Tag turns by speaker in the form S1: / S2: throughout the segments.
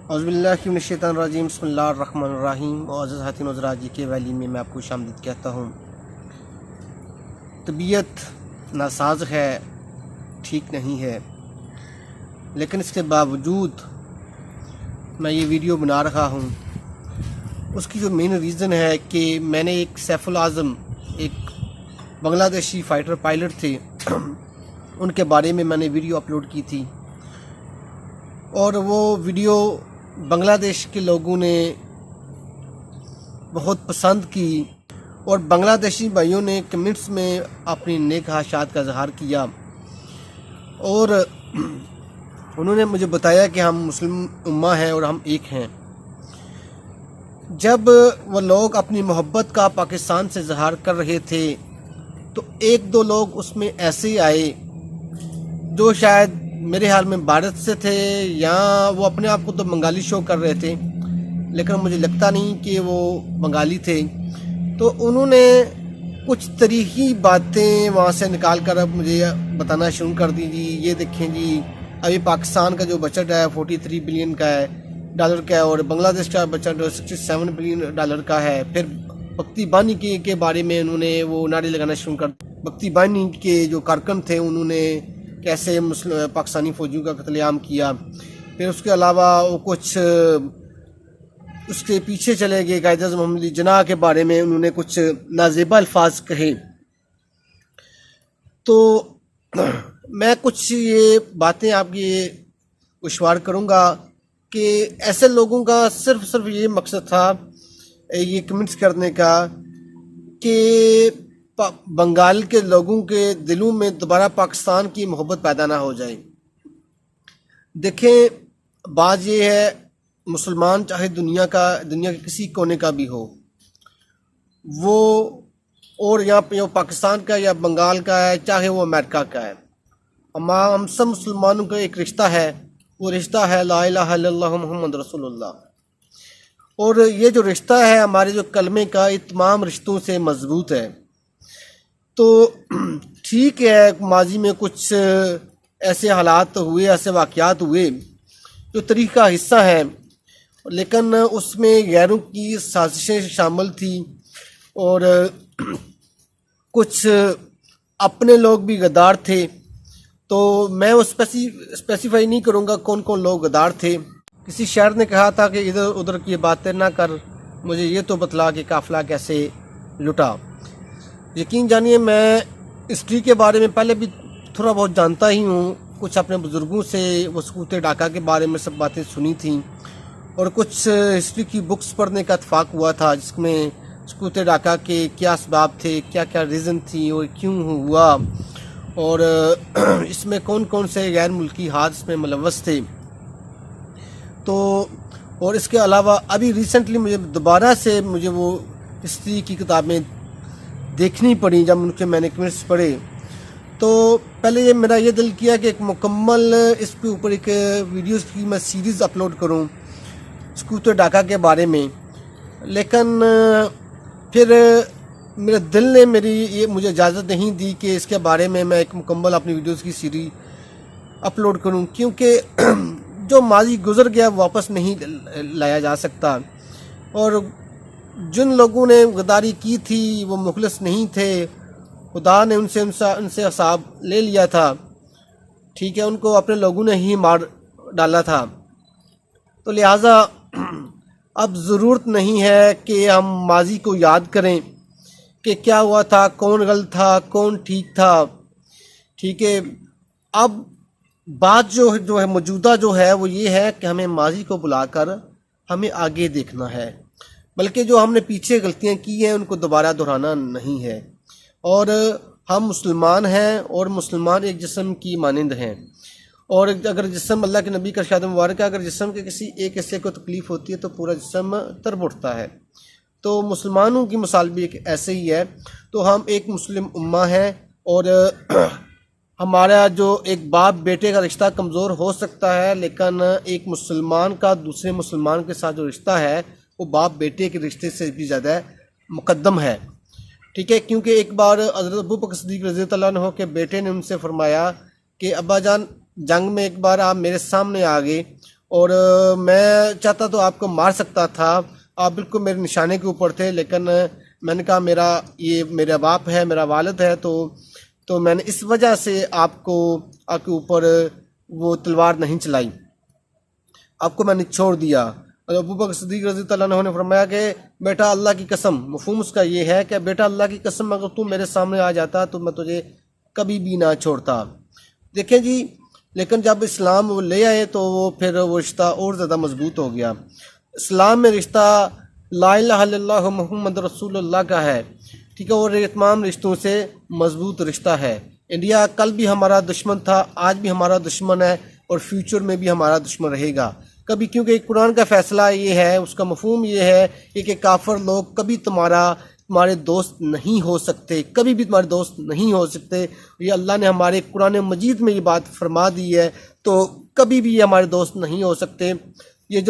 S1: औज़ुबिल्लाहिमिनश्शैतानिर्रजीम बिस्मिल्लाहिर्रहमानिर्रहीम। अज़ीज़ हातिन हज़रात जी के वैली में मैं आपको खुशामदीद कहता हूँ। तबीयत नासाज है, ठीक नहीं है, लेकिन इसके बावजूद मैं ये वीडियो बना रहा हूँ। उसकी जो मेन रीज़न है कि मैंने एक सैफुल आज़म, एक बांग्लादेशी फ़ाइटर पायलट थे उनके बारे में मैंने वीडियो अपलोड की थी और वो वीडियो बांग्लादेश के लोगों ने बहुत पसंद की और बांग्लादेशी भाइयों ने कमेंट्स में अपनी नेक ख्वाहिशात का इजहार किया और उन्होंने मुझे बताया कि हम मुस्लिम उम्मा हैं और हम एक हैं। जब वो लोग अपनी मोहब्बत का पाकिस्तान से इजहार कर रहे थे तो एक दो लोग उसमें ऐसे ही आए जो शायद मेरे ख्याल में भारत से थे या वो अपने आप को तो बंगाली शो कर रहे थे, लेकिन मुझे लगता नहीं कि वो बंगाली थे। तो उन्होंने कुछ तरीकी बातें वहाँ से निकाल कर अब मुझे बताना शुरू कर दी। जी ये देखें जी, अभी पाकिस्तान का जो बजट है 43 बिलियन का है डॉलर का है और बांग्लादेश का बजट 67 बिलियन डॉलर का है। फिर बख्ती बानी के बारे में उन्होंने वो नारे लगाना शुरू कर। बख्ती बानी के जो कारकुन थे उन्होंने कैसे पाकिस्तानी फ़ौजियों का कत्लेआम किया। फिर उसके अलावा वो कुछ उसके पीछे चले गए कायद मोहम्मद अली जिन्नाह के बारे में उन्होंने कुछ नाजेबा अल्फाज कहे। तो मैं कुछ ये बातें आपकी उश्वार करूँगा कि ऐसे लोगों का सिर्फ ये मकसद था ये कमेंट्स करने का कि बंगाल के लोगों के दिलों में दोबारा पाकिस्तान की मोहब्बत पैदा ना हो जाए। देखें, बात ये है, मुसलमान चाहे दुनिया के किसी कोने का भी हो, वो और यहाँ पे पाकिस्तान का या बंगाल का है चाहे वो अमेरिका का है, हम सब मुसलमानों का एक रिश्ता है, वो रिश्ता है ला इलाहा इल्लल्लाह मुहम्मद रसूलुल्लाह। और ये जो रिश्ता है हमारे जो कलमे का ये तमाम रिश्तों से मजबूत है। तो ठीक है, माजी में कुछ ऐसे हालात हुए, ऐसे वाक़यात हुए जो तारीख़ का हिस्सा है, लेकिन उसमें गैरों की साजिशें शामिल थी और कुछ अपने लोग भी गद्दार थे। तो मैं वो स्पेसिफाई नहीं करूँगा कौन कौन लोग गद्दार थे। किसी शायर ने कहा था कि इधर उधर की बातें ना कर, मुझे ये तो बतला कि काफ़िला कैसे लुटा। यकीन जानिए, मैं हिस्ट्री के बारे में पहले भी थोड़ा बहुत जानता ही हूँ। कुछ अपने बुज़ुर्गों से वो सकूत डाका के बारे में सब बातें सुनी थी और कुछ हिस्ट्री की बुक्स पढ़ने का इत्तेफाक हुआ था जिसमें सकूत डाका के क्या असबाब थे, क्या क्या रीज़न थी और क्यों हुआ और इसमें कौन कौन से गैर मुल्की हादसे में मुलव्वस थे। तो और इसके अलावा अभी रिसेंटली मुझे दोबारा से वो हिस्ट्री की किताबें देखनी पड़ी। जब उनके मैंने कमेंट्स पढ़े तो पहले ये मेरा ये दिल किया कि एक मुकम्मल इसके ऊपर एक वीडियोस की मैं सीरीज़ अपलोड करूं सकूत डाका के बारे में, लेकिन फिर मेरे दिल ने मुझे इजाज़त नहीं दी कि इसके बारे में मैं एक मुकम्मल अपनी वीडियोस की सीरीज़ अपलोड करूं, क्योंकि जो माजी गुज़र गया वापस नहीं लाया जा सकता और जिन लोगों ने गद्दारी की थी वो मुखलिस नहीं थे। खुदा ने उनसे हिसाब ले लिया था, ठीक है, उनको अपने लोगों ने ही मार डाला था। तो लिहाजा अब ज़रूरत नहीं है कि हम माजी को याद करें कि क्या हुआ था, कौन गलत था, कौन ठीक था। ठीक है, अब बात जो है मौजूदा जो है वो ये है कि हमें माजी को बुलाकर हमें आगे देखना है, बल्कि जो हमने पीछे गलतियां की हैं उनको दोबारा दोहराना नहीं है। और हम मुसलमान हैं और मुसलमान एक जिस्म की मानंद हैं और अगर जिस्म अल्लाह के नबी का इरशाद मुबारक है, अगर जिस्म के किसी एक हिस्से को तकलीफ़ होती है तो पूरा जिस्म तरब उठता है। तो मुसलमानों की मिसाल भी एक ऐसे ही है। तो हम एक मुस्लिम उम्मा हैं और हमारा जो एक बाप बेटे का रिश्ता कमज़ोर हो सकता है, लेकिन एक मुसलमान का दूसरे मुसलमान के साथ जो रिश्ता है वो बाप बेटे के रिश्ते से भी ज़्यादा मुकद्दम है। ठीक है, क्योंकि एक बार हज़रत अबू बकर सिद्दीक़ रज़ियल्लाहु अन्हु के बेटे ने उनसे फरमाया कि अब्बा जान, जंग में एक बार आप मेरे सामने आ गए और मैं चाहता तो आपको मार सकता था, आप बिल्कुल मेरे निशाने के ऊपर थे, लेकिन मैंने कहा मेरा बाप है, मेरा वालिद है, तो मैंने इस वजह से आपके ऊपर वो तलवार नहीं चलाई, आपको मैंने छोड़ दिया। और अबू बकर सिद्दीक रज़ी अल्लाह अन्हु ने फरमाया कि बेटा अल्लाह की कसम, मफ़हूम उसका ये है कि बेटा अल्लाह की कसम अगर तू मेरे सामने आ जाता तो मैं तुझे कभी भी ना छोड़ता। देखें जी, लेकिन जब इस्लाम वो ले आए तो फिर वो रिश्ता और ज़्यादा मजबूत हो गया। इस्लाम में रिश्ता ला इलाहा इल्लल्लाह मुहम्मद रसूलुल्लाह का है, ठीक है, और ये तमाम रिश्तों से मजबूत रिश्ता है। इंडिया कल भी हमारा दुश्मन था, आज भी हमारा दुश्मन है और फ्यूचर में भी हमारा दुश्मन रहेगा कभी, क्योंकि कुरान का फ़ैसला ये है, उसका मफहूम ये है कि काफ़िर लोग कभी तुम्हारे दोस्त नहीं हो सकते, कभी भी तुम्हारे दोस्त नहीं हो सकते। ये अल्लाह ने हमारे कुरान मजीद में ये बात फरमा दी है, तो कभी भी ये हमारे दोस्त नहीं हो सकते। ये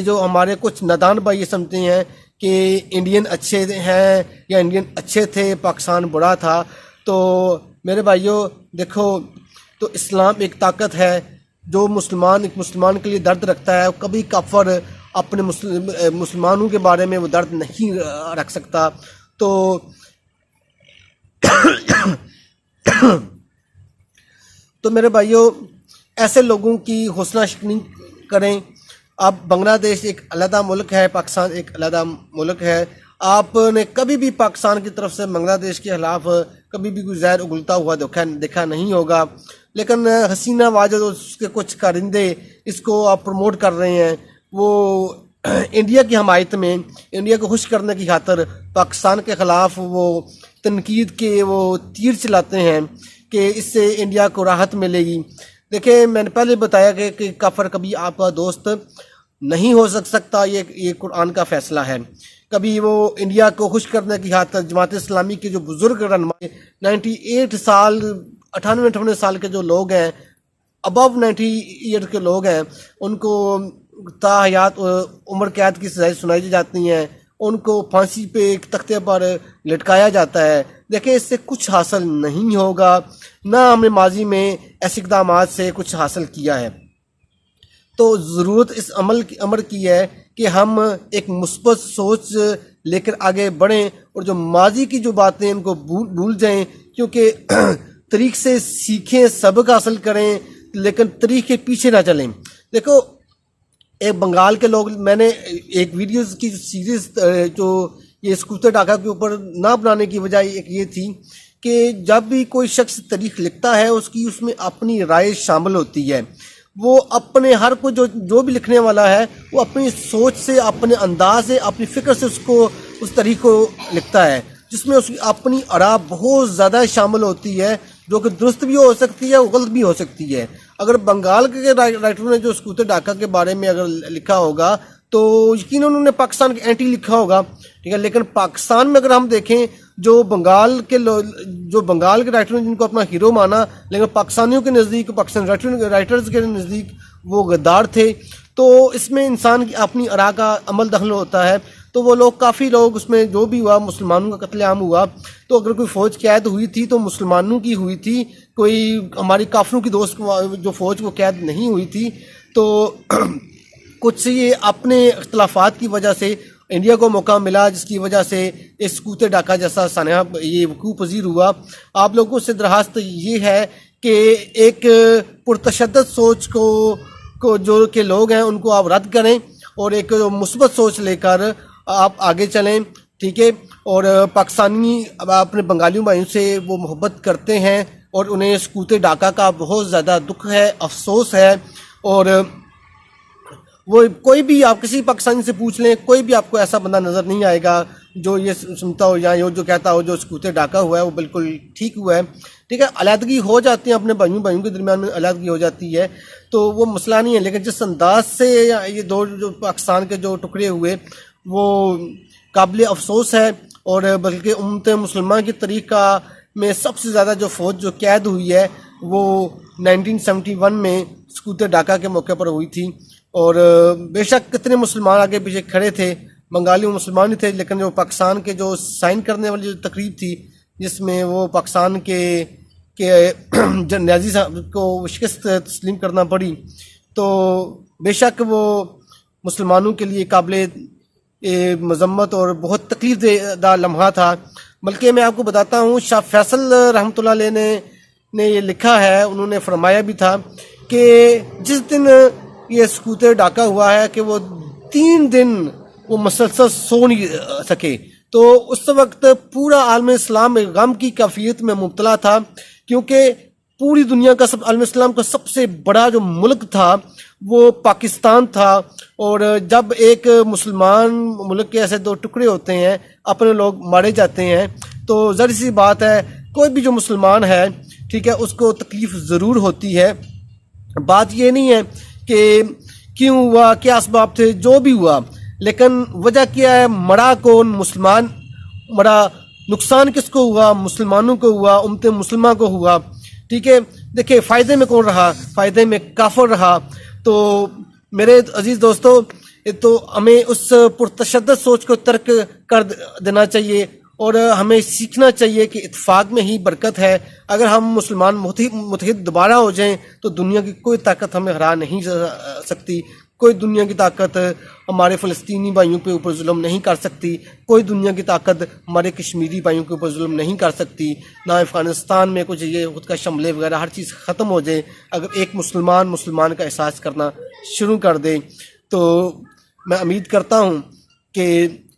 S1: जो हमारे कुछ नादान भाई ये समझते हैं कि इंडियन अच्छे हैं या इंडियन अच्छे थे, पाकिस्तान बुरा था, तो मेरे भाइयों देखो, तो इस्लाम एक ताकत है जो एक मुसलमान के लिए दर्द रखता है। कभी काफर अपने मुसलमानों के बारे में वो दर्द नहीं रख सकता। तो मेरे भाइयों, ऐसे लोगों की हौसला शिकनी करें। अब बांग्लादेश एक अलग मुल्क है, पाकिस्तान एक अलग मुल्क है। आपने कभी भी पाकिस्तान की तरफ से बांग्लादेश के खिलाफ कभी भी कोई जहर उगलता हुआ देखा नहीं होगा, लेकिन हसीना वाजद और उसके कुछ कारिंदे इसको आप प्रमोट कर रहे हैं। वो इंडिया की हमायत में, इंडिया को खुश करने की खातर पाकिस्तान के ख़िलाफ़ वो तनकीद के वो तीर चलाते हैं कि इससे इंडिया को राहत मिलेगी। देखिए, मैंने पहले बताया कि काफर कभी आपका दोस्त नहीं हो सकता, ये कुरान का फ़ैसला है। कभी वो इंडिया को खुश करने की खातर जमात इस्लामी के जो बुज़ुर्ग रहनुमा 98 साल 98 साल के जो लोग हैं, अबव 90 ईयर के लोग हैं, उनको ताहयात उम्र कैद की सज़ाएं सुनाई जाती हैं, उनको फांसी पे एक तख्ते पर लटकाया जाता है। देखिए, इससे कुछ हासिल नहीं होगा, ना हमने माजी में ऐसे इक़दामात से कुछ हासिल किया है। तो ज़रूरत इस अमर की है कि हम एक मुस्बत सोच लेकर आगे बढ़ें और जो माजी की जो बातें उनको भूल जाएं, क्योंकि तरीक़ से सीखें, सबक हासिल करें, लेकिन तरीक़ के पीछे ना चलें। देखो, एक बंगाल के लोग, मैंने एक वीडियोस की सीरीज़ जो ये स्कूटर डाका के ऊपर ना बनाने की वजह एक ये थी कि जब भी कोई शख्स तारीख लिखता है उसकी उसमें अपनी राय शामिल होती है। वो अपने हर को जो भी लिखने वाला है वो अपनी सोच से, अपने अंदाज से, अपनी फ़िक्र से उसको उस तरीक़ को लिखता है, जिसमें उसकी अपनी आरा बहुत ज़्यादा शामिल होती है, जो कि दुरुस्त भी हो सकती है, गलत भी हो सकती है। अगर बंगाल के राइटरों ने जो स्कूटर डाका के बारे में अगर लिखा होगा तो यकीन उन्होंने पाकिस्तान के एंटी लिखा होगा, ठीक है, लेकिन पाकिस्तान में अगर हम देखें जो बंगाल के राइटरों ने जिनको अपना हीरो माना, लेकिन पाकिस्तानियों के नज़दीक, पाकिस्तानी राइटर्स के नज़दीक वो गद्दार थे। तो इसमें इंसान की अपनी आरा का अमल दखल होता है। तो वो लोग, काफ़ी लोग, उसमें जो भी हुआ, मुसलमानों का कत्लेआम हुआ, तो अगर कोई फ़ौज कैद हुई थी तो मुसलमानों की हुई थी, कोई हमारी काफरों की दोस्त जो फ़ौज को कैद नहीं हुई थी। तो कुछ ये अपने इख्तलाफात की वजह से इंडिया को मौका मिला, जिसकी वजह से इस स्कूटर डाका जैसा सानहा ये वकूअ पज़ीर हुआ। आप लोगों से दरख्वास्त ये है कि एक पुरतशद्दद सोच को जो के लोग हैं उनको आप रद्द करें और एक मुस्बत सोच लेकर आप आगे चलें, ठीक है। और पाकिस्तानी अपने बंगालियों भाइयों से वो मोहब्बत करते हैं और उन्हें स्कूटर डाका का बहुत ज़्यादा दुख है, अफसोस है। और वो कोई भी, आप किसी पाकिस्तानी से पूछ लें, कोई भी आपको ऐसा बंदा नज़र नहीं आएगा जो ये सुनता हो या जो कहता हो जो स्कूटर डाका हुआ है वो बिल्कुल ठीक हुआ है, ठीक है। अलहदगी हो जाती है, अपने भाइयों के दरमियान में अलहदगी हो जाती है, तो वो मसला नहीं है। लेकिन जिस अंदाज से ये दो जो पाकिस्तान के जो टुकड़े हुए वो काबिल अफसोस है। और बल्कि उम्मत मुसलमान की तरीक़ा में सबसे ज़्यादा जो फ़ौज जो कैद हुई है वो 1971 में स्कूटर डाका के मौके पर हुई थी। और बेशक कितने मुसलमान आगे पीछे खड़े थे, बंगाली मुसलमान ही थे, लेकिन जो पाकिस्तान के जो साइन करने वाली जो तकरीब थी जिसमें वो पाकिस्तान के नाज़ी साहब को शिकस्त तस्लीम करना पड़ी, तो बेशक वो मुसलमानों के लिए काबिल मजम्मत और बहुत तकलीफ देदा लम्हा था। बल्कि मैं आपको बताता हूँ, शाह फैसल रहमतुल्लाह अलैह ने ये लिखा है, उन्होंने फरमाया भी था कि जिस दिन ये सकूत डाका हुआ है कि वो 3 दिन वो मुसलसल सो नहीं सके, तो उस वक्त पूरा आलम इस्लाम गम की कैफियत में मुब्तला था, क्योंकि पूरी दुनिया का आलम इस्लाम का सबसे बड़ा जो मुल्क था वो पाकिस्तान था। और जब एक मुसलमान मुल्क के ऐसे 2 टुकड़े होते हैं, अपने लोग मारे जाते हैं, तो ज़रूरी सी बात है कोई भी जो मुसलमान है, ठीक है, उसको तकलीफ़ ज़रूर होती है। बात ये नहीं है कि क्यों हुआ, क्या असबाब थे, जो भी हुआ, लेकिन वजह क्या है, मरा कौन, मुसलमान मरा, नुकसान किसको हुआ, मुसलमानों को हुआ, उम्मत मुसलमान को हुआ। ठीक है, देखिए फ़ायदे में कौन रहा, फ़ायदे में काफिर रहा। तो मेरे अजीज़ दोस्तों, तो हमें उस पुरतशद्दद सोच को तर्क कर देना चाहिए और हमें सीखना चाहिए कि इत्तेफाक में ही बरकत है। अगर हम मुसलमान मुत्तहिद दोबारा हो जाएं तो दुनिया की कोई ताकत हमें हरा नहीं सकती। कोई दुनिया की ताकत हमारे फ़लस्तीनी भाइयों के ऊपर जुल्म नहीं कर सकती। कोई दुनिया की ताकत हमारे कश्मीरी भाइयों के ऊपर जुल्म नहीं कर सकती। ना अफ़गानिस्तान में कुछ ये खुद का शमले वगैरह हर चीज़ ख़त्म हो जाए, अगर एक मुसलमान का एहसास करना शुरू कर दे। तो मैं उम्मीद करता हूँ कि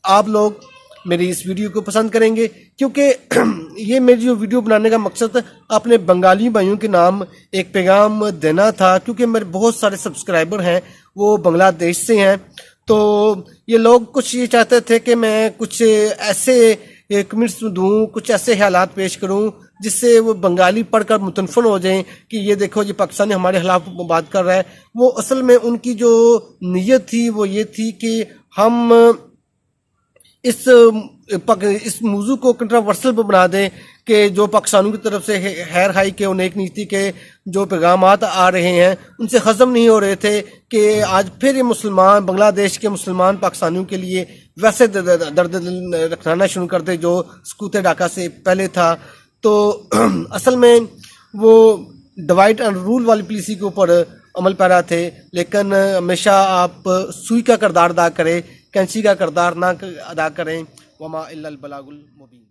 S1: आप लोग मेरी इस वीडियो को पसंद करेंगे, क्योंकि ये मेरी जो वीडियो बनाने का मकसद अपने बंगाली भाइयों के नाम एक पैगाम देना था, क्योंकि मेरे बहुत सारे सब्सक्राइबर हैं वो बांग्लादेश से हैं। तो ये लोग कुछ ये चाहते थे कि मैं कुछ ऐसे कमेंट्स दूँ, कुछ ऐसे हालात पेश करूँ जिससे वो बंगाली पढ़कर मुतनफ़िर हो जाएं कि ये देखो ये पाकिस्तानी हमारे खिलाफ बात कर रहा है। वो असल में उनकी जो नीयत थी वो ये थी कि हम इस मौजू को कंट्रोवर्सल बना दें कि जो पाकिस्तानियों की तरफ से खैर खाई के और नेक नीति के जो पैगामात आ रहे हैं उनसे हज़म नहीं हो रहे थे, कि आज फिर ये मुसलमान, बांग्लादेश के मुसलमान पाकिस्तानियों के लिए वैसे दर्द रखना शुरू कर दे जो सकूत डाका से पहले था। तो असल में वो डिवाइड एंड रूल वाली पॉलिसी के ऊपर अमल पैरा थे, लेकिन हमेशा आप सुई का किरदार अदा करें, कैंची का किरदार ना अदा करें। वमा इल्लल बलागुल मुबीन।